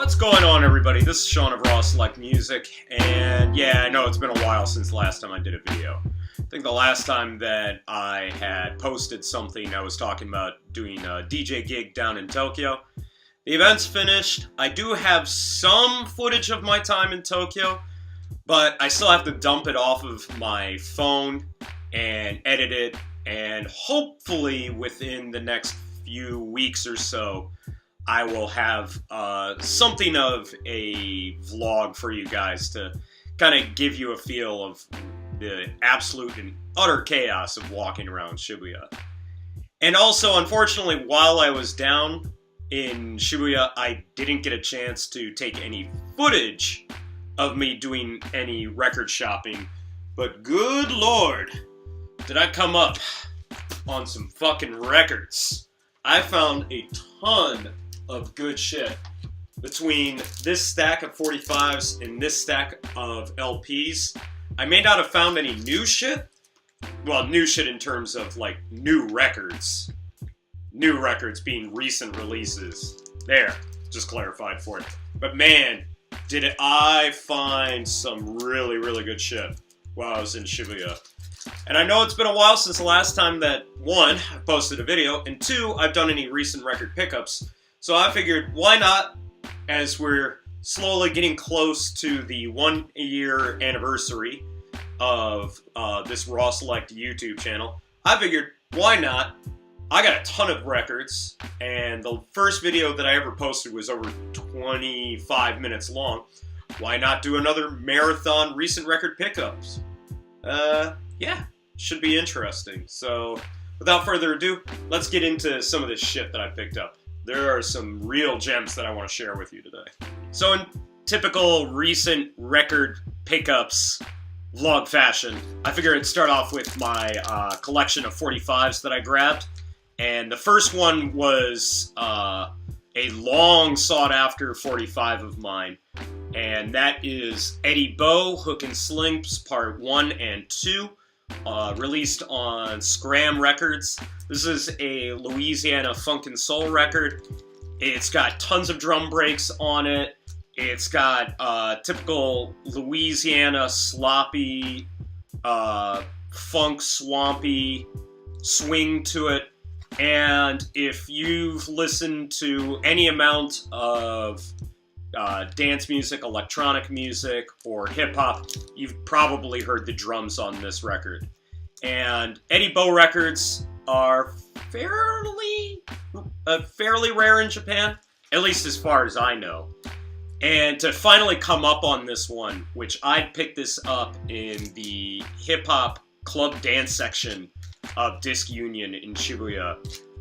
What's going on, everybody? This is Sean of Raw Select Music, and yeah, I know it's been a while since the last time I did a video. I think the last time that I had posted something, I was talking about doing a DJ gig down in Tokyo. The event's finished. I do have some footage of my time in Tokyo, but I still have to dump it off of my phone and edit it, and hopefully within the next few weeks or so, I will have something of a vlog for you guys to kind of give you a feel of the absolute and utter chaos of walking around Shibuya. And also, unfortunately, while I was down in Shibuya, I didn't get a chance to take any footage of me doing any record shopping. But good lord, did I come up on some fucking records. I found a ton of good shit between this stack of 45s and this stack of LPs. I may not have found any new shit. Well, new shit in terms of, like, new records. New records being recent releases. There, just clarified for you. But man, did I find some really, really good shit while I was in Shibuya. And I know it's been a while since the last time that, one, I posted a video, and two, I've done any recent record pickups. So I figured, why not, as we're slowly getting close to the 1 year anniversary of this Raw Select YouTube channel, I figured, why not? I got a ton of records, and the first video that I ever posted was over 25 minutes long. Why not do another marathon recent record pickups? Yeah, should be interesting. So, without further ado, let's get into some of this shit that I picked up. There are some real gems that I want to share with you today. So in typical recent record pickups vlog fashion, I figured I'd start off with my collection of 45s that I grabbed. And the first one was a long sought after 45 of mine. And that is Eddie Bo, Hook and Slinks Part 1 and 2. Released on Scram Records. This is a Louisiana funk and soul record. It's got tons of drum breaks on it. It's got typical Louisiana sloppy, funk swampy swing to it. And if you've listened to any amount of dance music, electronic music, or hip-hop, you've probably heard the drums on this record. And Eddie Bo records are fairly rare in Japan, at least as far as I know. And to finally come up on this one, which I'd picked this up in the hip-hop club dance section of Disc Union in Shibuya,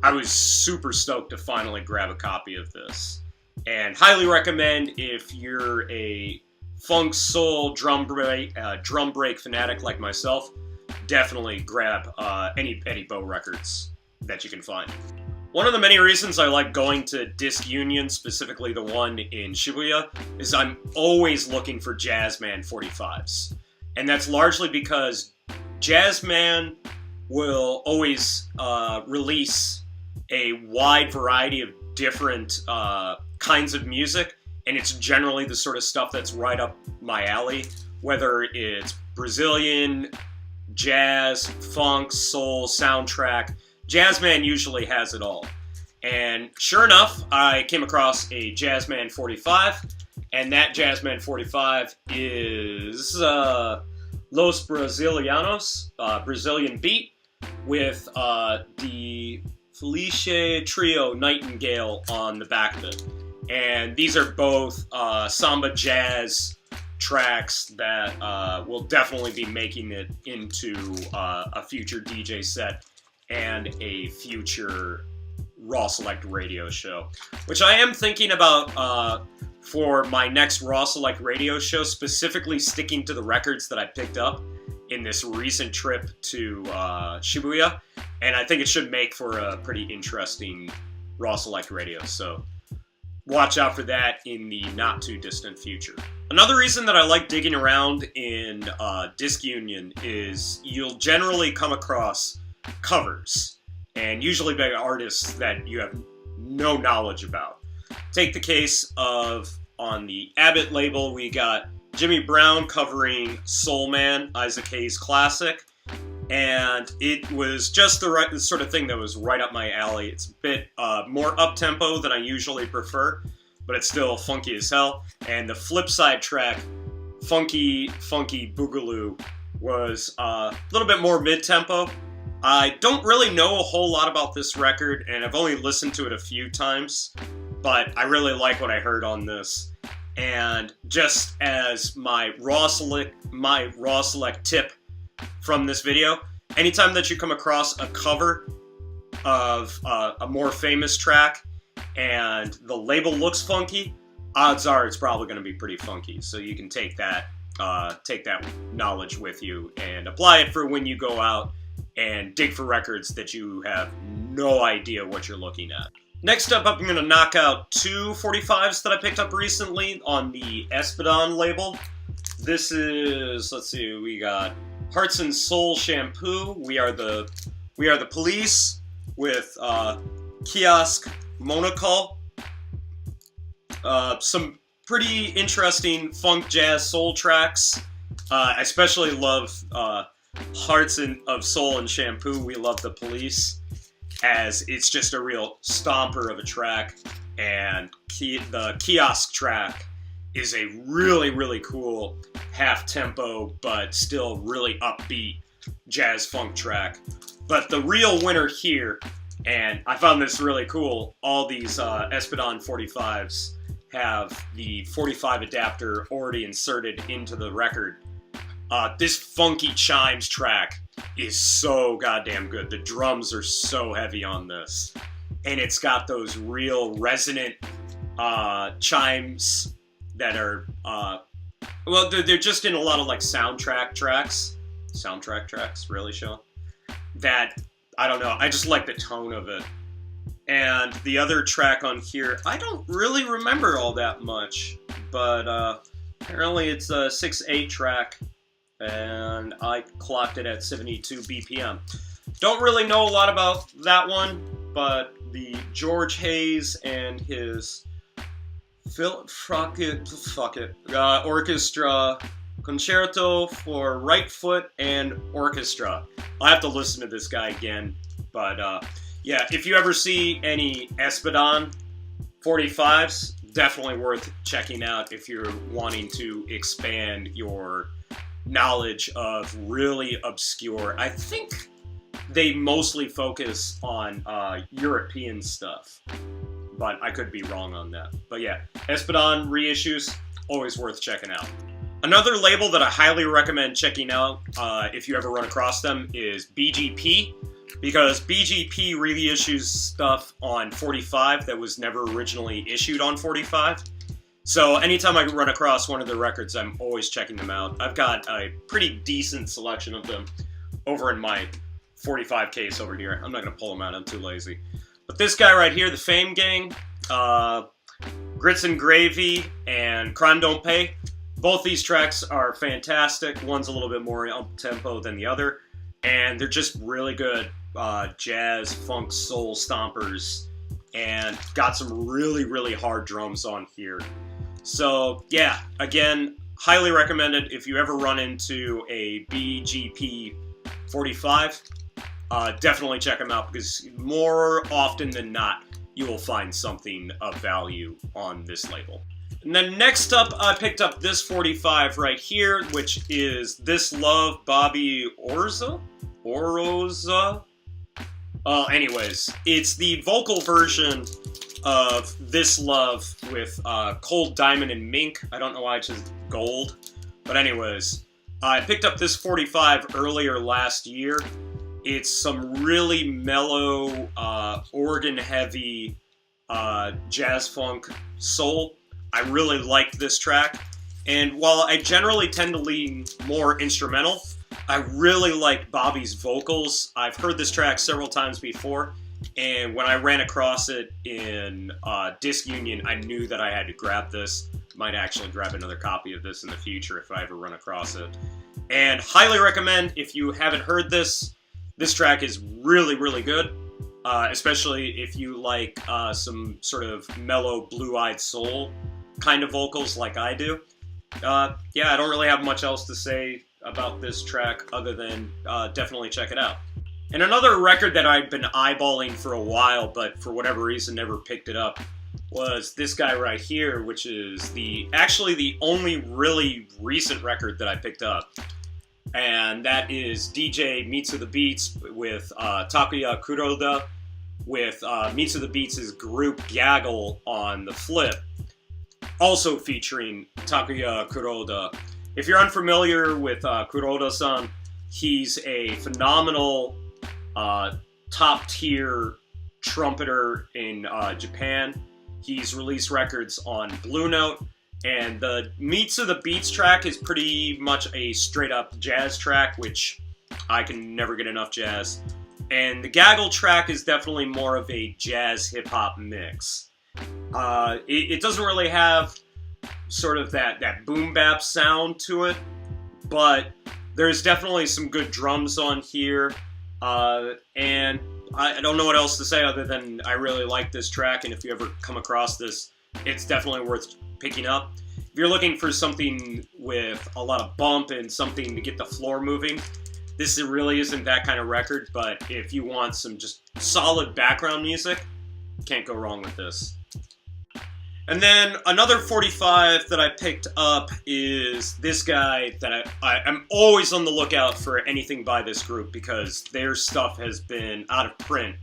I was super stoked to finally grab a copy of this. And highly recommend if you're a funk soul drum break fanatic like myself, definitely grab any Eddie Bo records that you can find. One of the many reasons I like going to Disc Union, specifically the one in Shibuya, is I'm always looking for Jazzman 45s. And that's largely because Jazzman will always release a wide variety of different kinds of music, and it's generally the sort of stuff that's right up my alley, whether it's Brazilian, jazz, funk, soul, soundtrack. Jazzman usually has it all. And sure enough, I came across a Jazzman 45, and that Jazzman 45 is Los Brasilianos, Brazilian beat, with the Felice Trio Nightingale on the back of it. And these are both samba jazz tracks that will definitely be making it into a future DJ set and a future Raw Select radio show, which I am thinking about for my next Raw Select radio show, specifically sticking to the records that I picked up in this recent trip to Shibuya, and I think it should make for a pretty interesting Raw Select radio, so watch out for that in the not-too-distant future. Another reason that I like digging around in Disc Union is you'll generally come across covers, and usually by artists that you have no knowledge about. Take the case of on the Abbott label, we got Jimmy Brown covering Soul Man, Isaac Hayes' classic. And it was just the sort of thing that was right up my alley. It's a bit more up-tempo than I usually prefer, but it's still funky as hell. And the flip side track, Funky Boogaloo, was a little bit more mid-tempo. I don't really know a whole lot about this record, and I've only listened to it a few times, but I really like what I heard on this. And just as my raw select tip from this video, anytime that you come across a cover of a more famous track and the label looks funky, odds are it's probably going to be pretty funky. So you can take that knowledge with you and apply it for when you go out and dig for records that you have no idea what you're looking at. Next up, I'm going to knock out two 45s that I picked up recently on the Espadon label. This is, let's see, we got Hearts and Soul Shampoo. We are the Police with Kiosk Monocle. Some pretty interesting funk, jazz, soul tracks. I especially love Hearts of Soul and Shampoo. We love the Police, as it's just a real stomper of a track. And the Kiosk track is a really, really cool half-tempo, but still really upbeat jazz funk track. But the real winner here, and I found this really cool, all these Espadon 45s have the 45 adapter already inserted into the record. This Funky Chimes track is so goddamn good. The drums are so heavy on this. And it's got those real resonant chimes that are, well, they're just in a lot of like soundtrack tracks, really, Sean? That, I don't know, I just like the tone of it. And the other track on here, I don't really remember all that much, but apparently it's a 6/8 track, and I clocked it at 72 BPM. Don't really know a lot about that one, but the George Hayes and his orchestra concerto for right foot and orchestra. I'll have to listen to this guy again, but yeah, if you ever see any Espadon 45s, definitely worth checking out if you're wanting to expand your knowledge of really obscure. I think they mostly focus on European stuff, but I could be wrong on that. But yeah, Espadon reissues, always worth checking out. Another label that I highly recommend checking out if you ever run across them is BGP, because BGP reissues stuff on 45 that was never originally issued on 45. So anytime I run across one of their records, I'm always checking them out. I've got a pretty decent selection of them over in my 45 case over here. I'm not going to pull them out, I'm too lazy. But this guy right here, the Fame Gang, Grits and Gravy, and Crime Don't Pay, both these tracks are fantastic. One's a little bit more up-tempo than the other, and they're just really good jazz, funk, soul stompers, and got some really, really hard drums on here. So, yeah, again, highly recommended if you ever run into a BGP 45. Definitely check them out, because more often than not, you will find something of value on this label. And then next up, I picked up this 45 right here, which is This Love, Bobby Orza? Anyways, it's the vocal version of This Love with Cold Diamond and Mink. I don't know why it's just gold. But anyways, I picked up this 45 earlier last year. It's some really mellow, organ-heavy jazz funk soul. I really liked this track, and while I generally tend to lean more instrumental, I really like Bobby's vocals. I've heard this track several times before, and when I ran across it in Disc Union, I knew that I had to grab this. Might actually grab another copy of this in the future if I ever run across it. And highly recommend, if you haven't heard this, this track is really, really good, especially if you like some sort of mellow, blue-eyed soul. kind of vocals like I do. Yeah, I don't really have much else to say about this track other than definitely check it out. And another record that I'd been eyeballing for a while, but for whatever reason never picked it up, was this guy right here, which is actually the only really recent record that I picked up. And that is DJ Meets of the Beats with Takuya Kuroda, with Meets of the Beats' group Gaggle on the flip, also featuring Takuya Kuroda. If you're unfamiliar with Kuroda-san, he's a phenomenal top-tier trumpeter in Japan. He's released records on Blue Note, and the Meets of the Beats track is pretty much a straight-up jazz track, which I can never get enough jazz. And the Gaggle track is definitely more of a jazz hip-hop mix. It doesn't really have sort of that boom-bap sound to it, but there's definitely some good drums on here, and I don't know what else to say other than I really like this track, and if you ever come across this, it's definitely worth picking up. If you're looking for something with a lot of bump and something to get the floor moving, this really isn't that kind of record, but if you want some just solid background music, can't go wrong with this. And then another 45 that I picked up is this guy that I'm always on the lookout for anything by this group because their stuff has been out of print,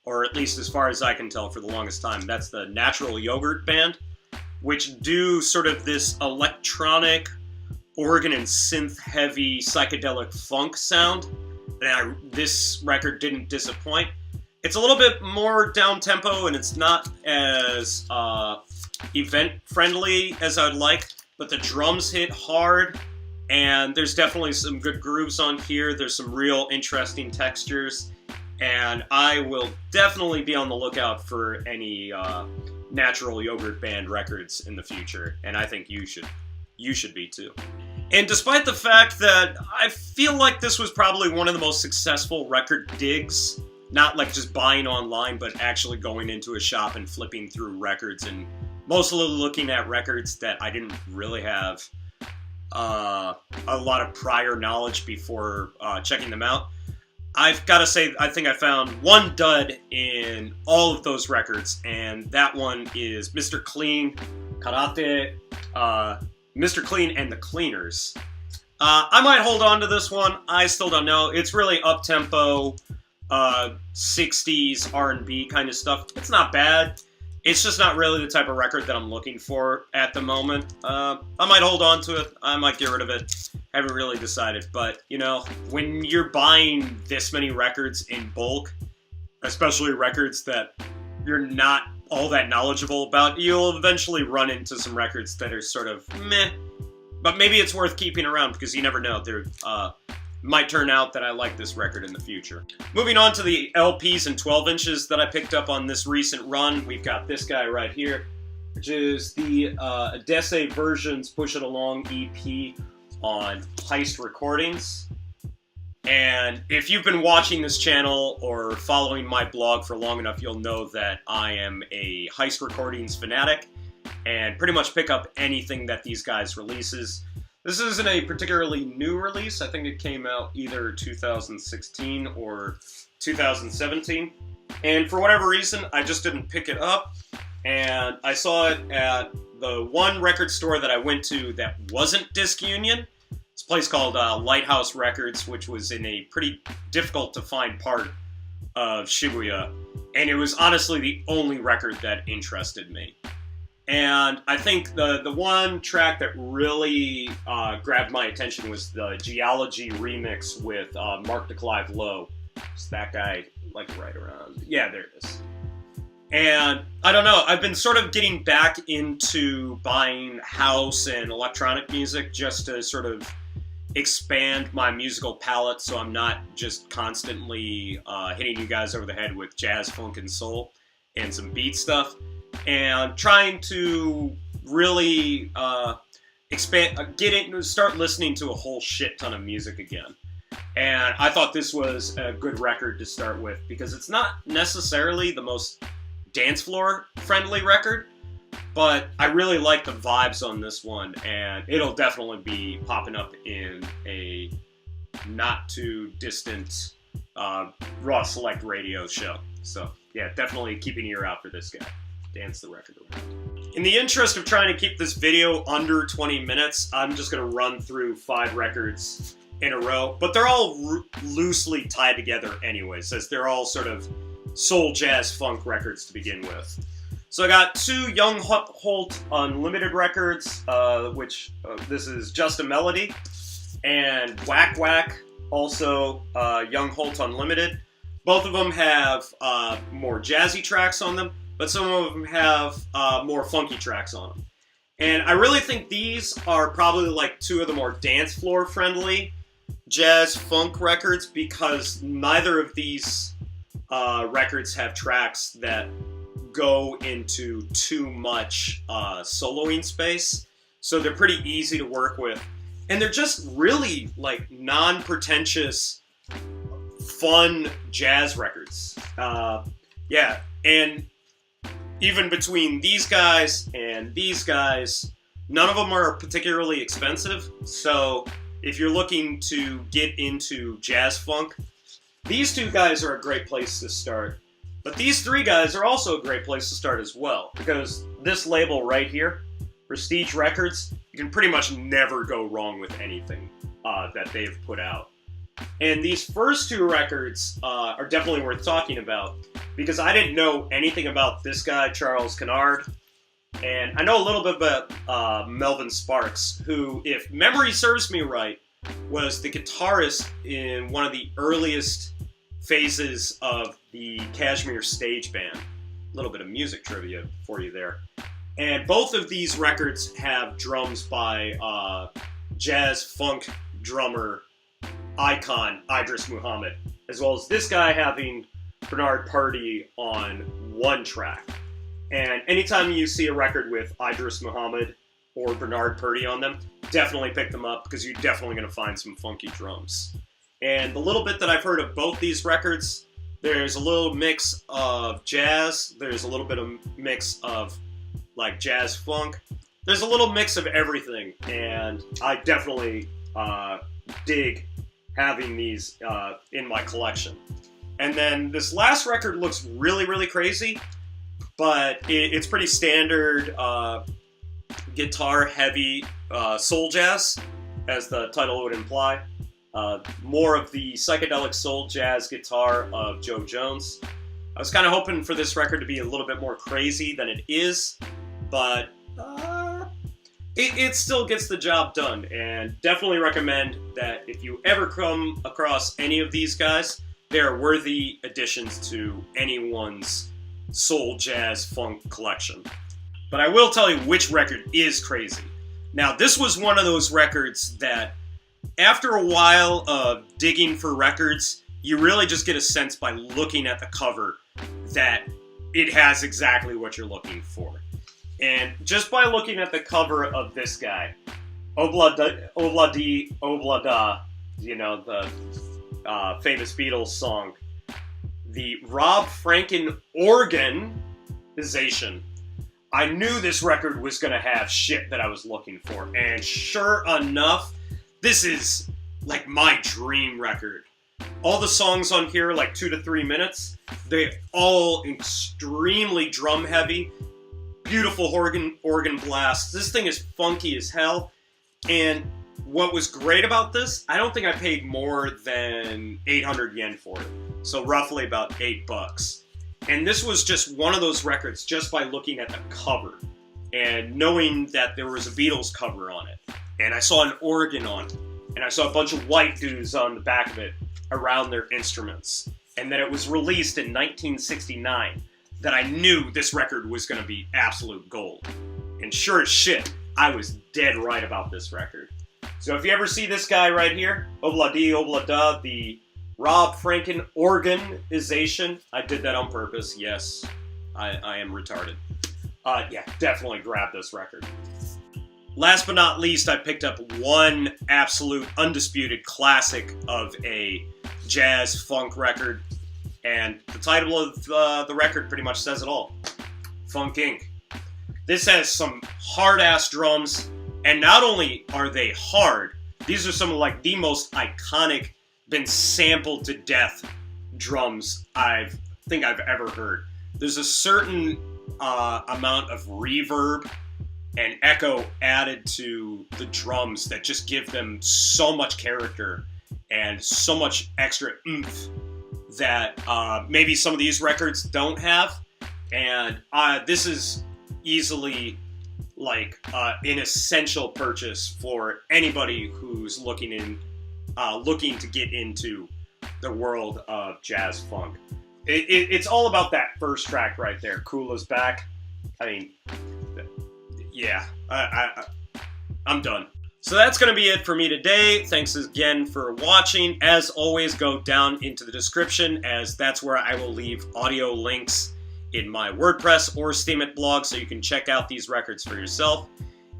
or at least as far as I can tell for the longest time. That's the Natural Yogurt Band, which do sort of this electronic, organ and synth heavy psychedelic funk sound. And this record didn't disappoint. It's a little bit more down-tempo and it's not as event-friendly as I'd like, but the drums hit hard, and there's definitely some good grooves on here. There's some real interesting textures, and I will definitely be on the lookout for any Natural Yogurt Band records in the future, and I think you should be too. And despite the fact that I feel like this was probably one of the most successful record digs, not like just buying online, but actually going into a shop and flipping through records and mostly looking at records that I didn't really have a lot of prior knowledge before checking them out. I've got to say, I think I found one dud in all of those records, and that one is Mr. Clean, Karate, Mr. Clean and the Cleaners. I might hold on to this one. I still don't know. It's really up-tempo, 60s R&B kind of stuff. It's not bad. It's just not really the type of record that I'm looking for at the moment. I might hold on to it. I might get rid of it. Haven't really decided. But, you know, when you're buying this many records in bulk, especially records that you're not all that knowledgeable about, you'll eventually run into some records that are sort of meh. But maybe it's worth keeping around because you never know. There might turn out that I like this record in the future. Moving on to the LPs and 12 inches that I picked up on this recent run, we've got this guy right here, which is the Adese Versions Push It Along EP on Heist Recordings. And if you've been watching this channel or following my blog for long enough, you'll know that I am a Heist Recordings fanatic and pretty much pick up anything that these guys releases. This isn't a particularly new release. I think it came out either 2016 or 2017. And for whatever reason, I just didn't pick it up. And I saw it at the one record store that I went to that wasn't Disc Union. It's a place called Lighthouse Records, which was in a pretty difficult to find part of Shibuya. And it was honestly the only record that interested me. And I think the one track that really grabbed my attention was the Geology remix with Mark de Clive Lowe. It's that guy, like right around. Yeah, there it is. And I don't know, I've been sort of getting back into buying house and electronic music just to sort of expand my musical palette so I'm not just constantly hitting you guys over the head with jazz, funk, and soul and some beat stuff. And trying to really start listening to a whole shit ton of music again. And I thought this was a good record to start with because it's not necessarily the most dance floor friendly record, But I really like the vibes on this one, and it'll definitely be popping up in a not too distant Raw Select radio show. So yeah, definitely keep an ear out for this guy. Dance the record around. In the interest of trying to keep this video under 20 minutes, I'm just going to run through 5 records in a row, but they're all loosely tied together anyways, as they're all sort of soul, jazz, funk records to begin with. So I got 2 Young Holt Unlimited records, which this is Just a Melody, and Whack Whack, also Young Holt Unlimited. Both of them have more jazzy tracks on them, but some of them have more funky tracks on them. And I really think these are probably like 2 of the more dance floor friendly jazz funk records, because neither of these records have tracks that go into too much soloing space, so they're pretty easy to work with, and they're just really like non-pretentious, fun jazz records. Yeah, and even between these guys and these guys, none of them are particularly expensive, so if you're looking to get into jazz funk, these 2 guys are a great place to start. But these 3 guys are also a great place to start as well, because this label right here, Prestige Records, you can pretty much never go wrong with anything that they've put out. And these first 2 records are definitely worth talking about, because I didn't know anything about this guy, Charles Kennard, and I know a little bit about Melvin Sparks, who, if memory serves me right, was the guitarist in one of the earliest phases of the Kashmir Stage Band. A little bit of music trivia for you there. And both of these records have drums by jazz funk drummer icon Idris Muhammad, as well as this guy having Bernard Purdie on one track. And anytime you see a record with Idris Muhammad or Bernard Purdie on them, definitely pick them up, because you're definitely going to find some funky drums. And the little bit that I've heard of both these records, there's a little mix of jazz, there's a little bit of mix of like jazz funk, there's a little mix of everything, and I definitely dig having these in my collection. And then this last record looks really, really crazy, but it's pretty standard guitar heavy soul jazz, as the title would imply. More of the psychedelic soul jazz guitar of Joe Jones. I was kind of hoping for this record to be a little bit more crazy than it is, but it still gets the job done, and definitely recommend that if you ever come across any of these guys, they're worthy additions to anyone's soul jazz funk collection. But I will tell you which record is crazy. Now, this was one of those records that, after a while of digging for records, you really just get a sense by looking at the cover that it has exactly what you're looking for. And just by looking at the cover of this guy, Obladi Oblada, you know, the famous Beatles song, the Rob Franken organization, I knew this record was going to have shit that I was looking for. And sure enough, this is like my dream record. All the songs on here are like 2 to 3 minutes. They're all extremely drum heavy. Beautiful organ blasts. This thing is funky as hell. And what was great about this, I don't think I paid more than 800 yen for it. So roughly about $8. And this was just one of those records just by looking at the cover and knowing that there was a Beatles cover on it. And I saw an organ on it. And I saw a bunch of white dudes on the back of it around their instruments. And that it was released in 1969. That I knew this record was going to be absolute gold. And sure as shit, I was dead right about this record. So if you ever see this guy right here, Obladi Oblada, the Rob Franken organization, I did that on purpose, yes, I am retarded. Yeah, definitely grab this record. Last but not least, I picked up one absolute undisputed classic of a jazz funk record. And the title of the record pretty much says it all. Funk Inc. This has some hard-ass drums, and not only are they hard, these are some of like the most iconic, been sampled to death drums I think I've ever heard. There's a certain amount of reverb and echo added to the drums that just give them so much character and so much extra oomph that maybe some of these records don't have. And this is easily like an essential purchase for anybody who's looking to get into the world of jazz funk. It's all about that first track right there, Cool as Back. I mean, yeah, I'm done. So that's going to be it for me today. Thanks again for watching. As always, go down into the description, as that's where I will leave audio links in my WordPress or Steemit blog, so you can check out these records for yourself.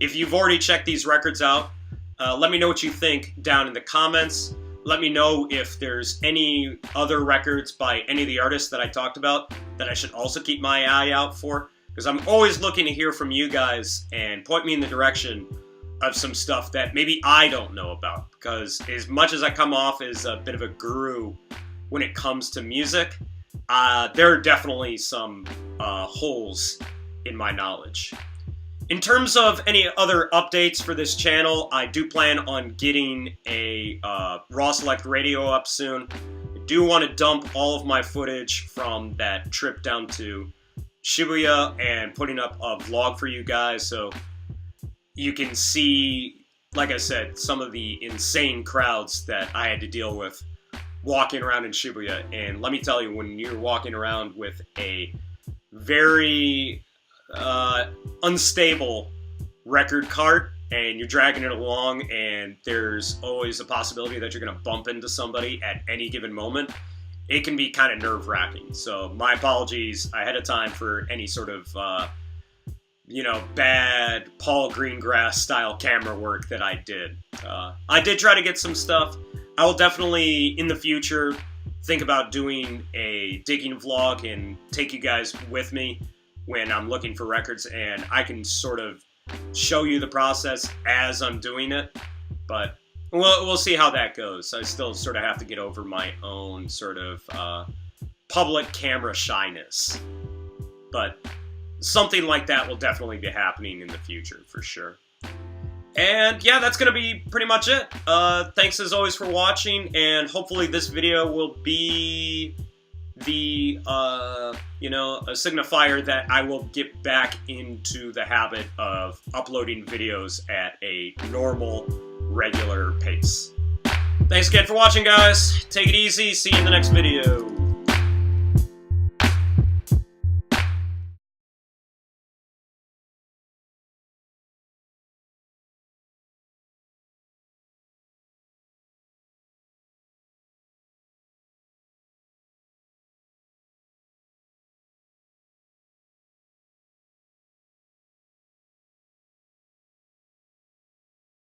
If you've already checked these records out, let me know what you think down in the comments. Let me know if there's any other records by any of the artists that I talked about that I should also keep my eye out for, because I'm always looking to hear from you guys and point me in the direction of some stuff that maybe I don't know about, because as much as I come off as a bit of a guru when it comes to music, there are definitely some holes in my knowledge. In terms of any other updates for this channel, I do plan on getting a Raw Select Radio up soon. I do want to dump all of my footage from that trip down to Shibuya and putting up a vlog for you guys, so you can see, like I said, some of the insane crowds that I had to deal with walking around in Shibuya. And let me tell you, when you're walking around with a very unstable record cart and you're dragging it along, and there's always a possibility that you're going to bump into somebody at any given moment, it can be kind of nerve-wracking. So my apologies ahead of time for any sort of bad Paul Greengrass style camera work that I did. I did try to get some stuff. I will definitely in the future think about doing a digging vlog and take you guys with me when I'm looking for records, and I can sort of show you the process as I'm doing it. But we'll see how that goes. I still sort of have to get over my own sort of public camera shyness. But something like that will definitely be happening in the future for sure. And yeah, that's going to be pretty much it. Thanks as always for watching, and hopefully this video will be the, a signifier that I will get back into the habit of uploading videos at a normal, regular pace. Thanks again for watching, guys. Take it easy. See you in the next video.